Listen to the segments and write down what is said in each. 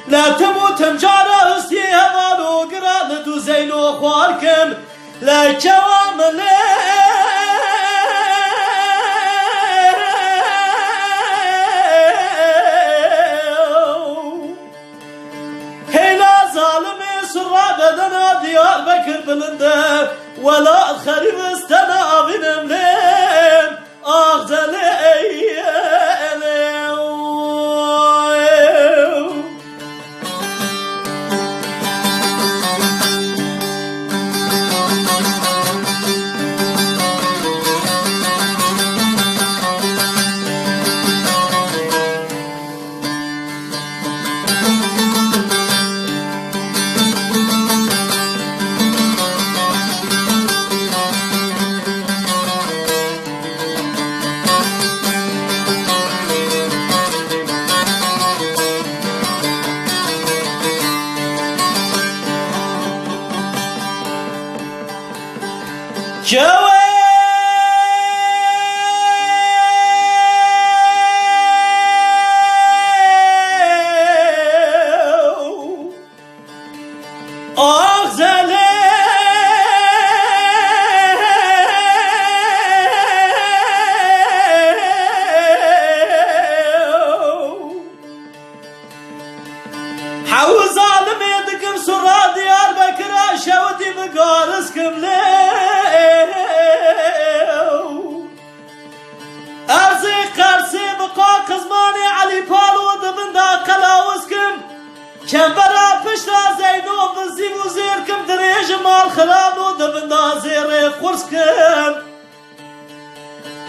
لا تموتم جارة استي هذا قرانة زينو خواركم لا كوامل هلا ظالم سرابة دنا ديار بكر بلنده ولا الخريب استنا بنملين اخذ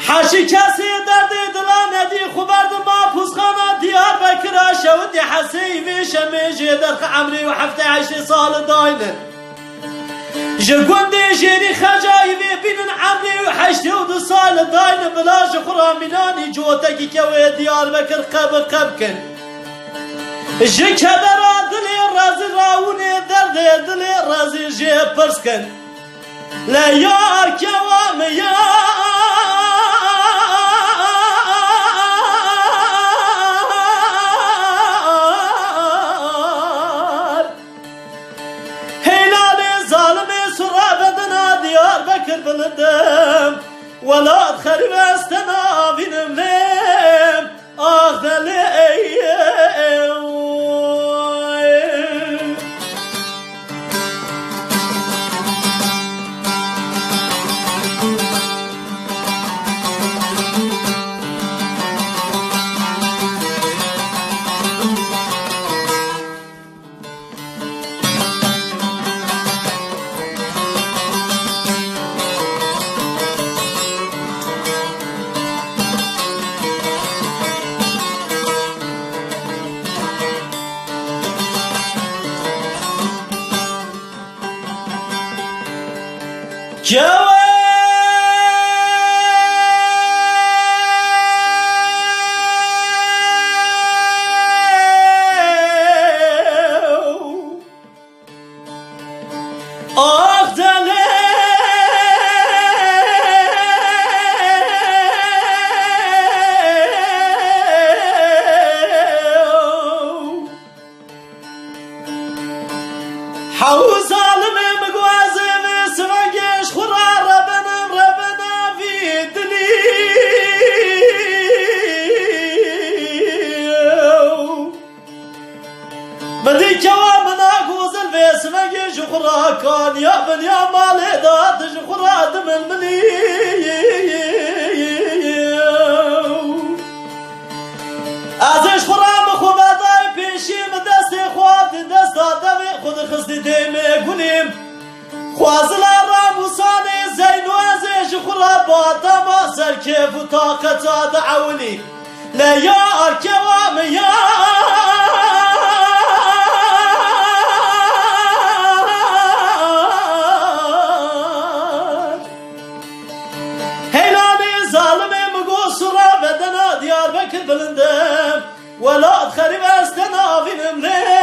حاشي كاسي دردي دلانة دي خبرد ما فوزخانة ديار بكرة شودي حسيبي شميجي درخ عمري وحفتي 20 صال داينة جرقوندي جيري خجايبي بين عمري وحشتي ودو صال داينة بلاش خراميناني جوتكي كوي ديار بكر قبكن جي كدرا دلي رازي راوني دردي دلي رازي جي برسكن لا يار كوام يار بلدم ولا تخرب استنا بينم لم اخذ لي Joey! دنیا بنیا مال دادش خوراد من منی ازش خورام خوبادای پیشیم دست خواب دست دادم خود خستی دیمه گونیم خوازل راموسان زینو ازش خورا بادم سرکیف و طاقت دعونی لیا ارکوام یا بدنا ديار بكر بلندم ولا خريب استنا في نملي